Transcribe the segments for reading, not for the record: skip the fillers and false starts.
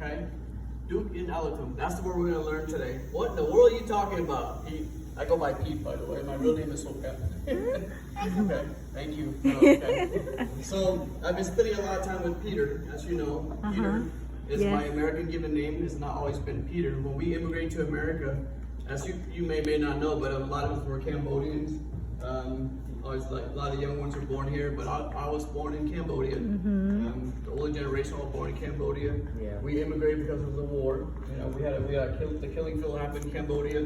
okay? Duke in Alatum. That's the word we're going to learn today. What in the world are you talking about? Pete. I go by Pete, by the way. My real name is Sopheak. Okay, thank you. Okay. So I've been spending a lot of time with Peter, as you know. Peter is my American given name. It's not always been Peter. When we immigrated to America, as you may not know, but a lot of us were Cambodians. Always, like, a lot of young ones were born here, but I was born in Cambodia. The older generation all born in Cambodia. Yeah. We immigrated because of the war. You know, the killing field happened in Cambodia.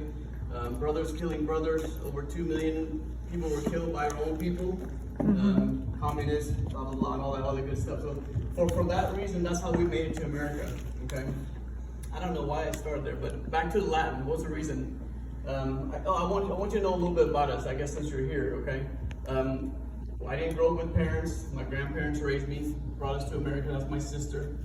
Brothers killing brothers. Over 2 million people were killed by our own people. Communists, blah blah blah, and all that other good stuff. So for that reason, that's how we made it to America. Okay. I don't know why I started there, but back to the Latin. What's the reason? I want you to know a little bit about us, I guess, since you're here, okay? I didn't grow up with parents. My grandparents raised me, brought us to America. That's my sister.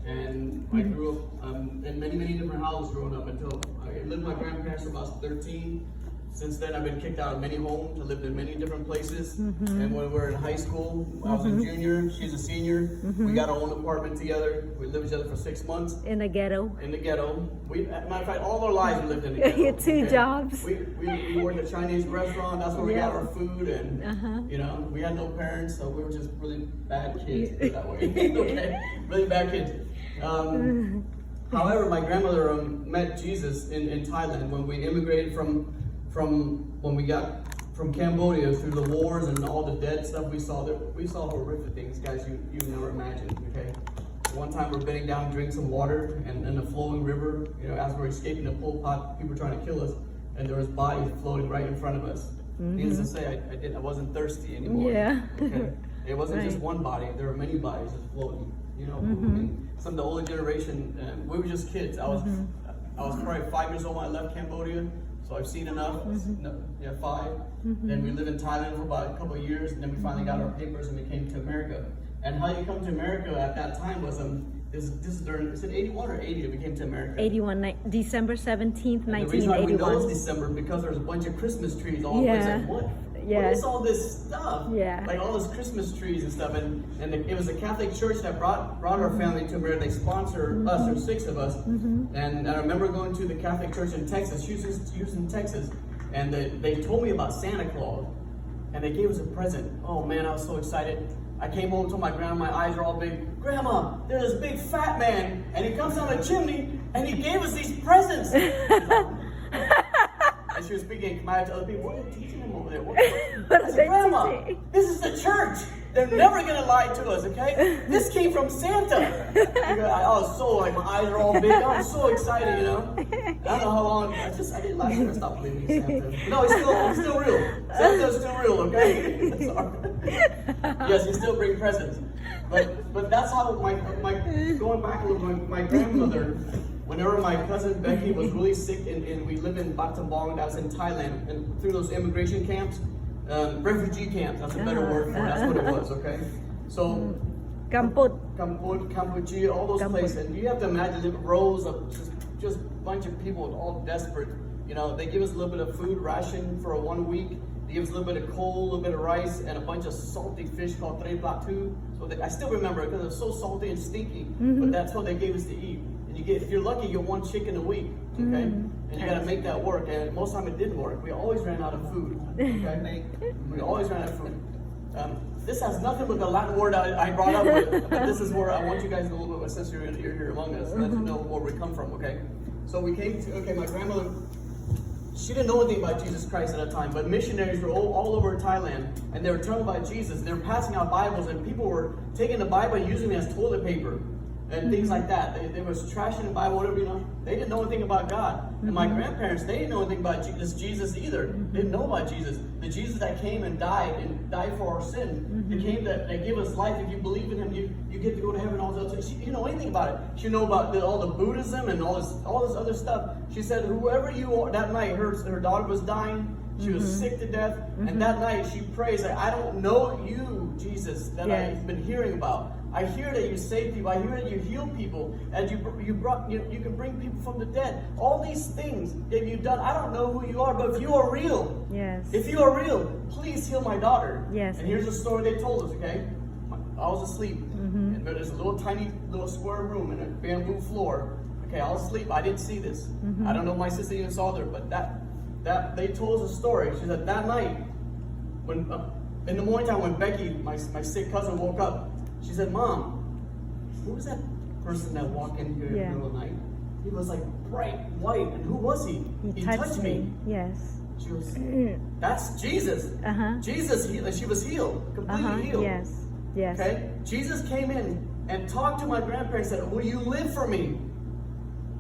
And I grew up in many, many different houses growing up until I lived with my grandparents for about 13. Since then, I've been kicked out of many homes. I lived in many different places. And when we were in high school, I was a junior, she's a senior. We got our own apartment together. We lived with each other for 6 months. In the ghetto. In the ghetto. Matter of fact, all our lives we lived in the ghetto. You had two jobs. We worked at a Chinese restaurant. That's where we got our food. And, you know, we had no parents, so we were just really bad kids, put it that way. Okay? Really bad kids. However, my grandmother met Jesus in Thailand when we immigrated from when we got from Cambodia through the wars and all the dead stuff we saw. We saw horrific things, guys, you never imagined. Okay, one time we're bending down to drink some water and in a flowing river. You know, as we're escaping the Pol Pot, people were trying to kill us, and there was bodies floating right in front of us. Needless to say, I wasn't thirsty anymore. Yeah. Okay? It wasn't just one body; there were many bodies just floating. You know, and some of the older generation, we were just kids. I was probably 5 years old when I left Cambodia. So I've seen enough. 5. Then we lived in Thailand for about a couple of years, and then we finally got our papers and we came to America. And how you come to America at that time was this is during, is it 81 or 80 that we came to America? 81, December 17th, 1981. The reason why we know it's December because there's a bunch of Christmas trees all over. It's like, what is all this stuff? Like all those Christmas trees and stuff. And it was a Catholic church that brought our family to America. They sponsored us, or 6 of us. And I remember going to the Catholic church in Texas, Houston, Texas, and they told me about Santa Claus. And they gave us a present. Oh man, I was so excited. I came home, told my grandma, my eyes are all big. Grandma, there's this big fat man, and he comes down the chimney, and he gave us these presents. And she was speaking to other people. What are they teaching them over there? I said, Grandma, this is the church. They're never going to lie to us, okay? This came from Santa. I was so, like, my eyes are all big. I was so excited, you know? I don't know how long. I didn't last year. I stopped believing in Santa. No, it's still real. Santa's still real, okay? Yes, he still brings presents. But that's how going back a little bit, my grandmother, whenever my cousin Becky was really sick and we lived in Battambang, that's in Thailand, and through those immigration camps, refugee camps, that's a better word for it, that's what it was, okay? So, Kamput, Kampuchea, all those places, and you have to imagine rows of just a bunch of people all desperate. You know, they give us a little bit of food ration for 1 week. They give us a little bit of coal, a little bit of rice, and a bunch of salty fish called tre platu. So I still remember it because it was so salty and stinky, but that's what they gave us to eat. And if you're lucky, you get 1 chicken a week, okay? And you got to make that work. And most of the time it didn't work. We always ran out of food, okay? We always ran out of food. This has nothing with the Latin word I brought up with, but this is where I want you guys to know a little bit, since you're here among us, let you know where we come from, okay? So we came to, my grandmother, she didn't know anything about Jesus Christ at that time, but missionaries were all over Thailand, and they were telling about Jesus. They were passing out Bibles, and people were taking the Bible and using it as toilet paper and things like that. They was trashing the Bible, whatever, you know. They didn't know anything about God. And my grandparents, they didn't know anything about Jesus either. They didn't know about Jesus. The Jesus that came and died for our sin. He came that gave us life. If you believe in him, you get to go to heaven. All this other. She didn't know anything about it. She knew about all the Buddhism and all this other stuff. She said, whoever you are, that night her daughter was dying. She was sick to death. And that night she prays, like, I don't know you, Jesus, that I've been hearing about. I hear that you save people. I hear that you heal people, and you can bring people from the dead. All these things that you've done. I don't know who you are, but if you are real, if you are real, please heal my daughter. And here's the story they told us. Okay, I was asleep, and there's a little tiny little square room and a bamboo floor. Okay, I was asleep. I didn't see this. I don't know if my sister even saw there, but that they told us a story. She said that night, when in the morning time when Becky, my sick cousin, woke up, she said, "Mom, who was that person that walked in here in the middle of the night? He was like bright white, and who was he? He touched me." Yes. She goes, "That's Jesus." Jesus healed. She was healed, completely healed. Yes. Yes. Okay. Jesus came in and talked to my grandparents. Said, "Will you live for me?"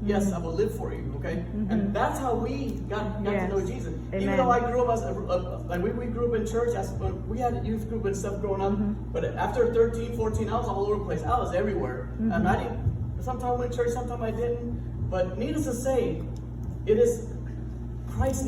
Yes, I will live for you. Okay. And that's how we got to know Jesus. Amen. Even though I grew up as like we grew up in church, we had a youth group and stuff growing up. But after 13, 14, I was all over the place. I was everywhere. And I didn't. Sometimes I went to church, sometimes I didn't. But needless to say, it is Christ.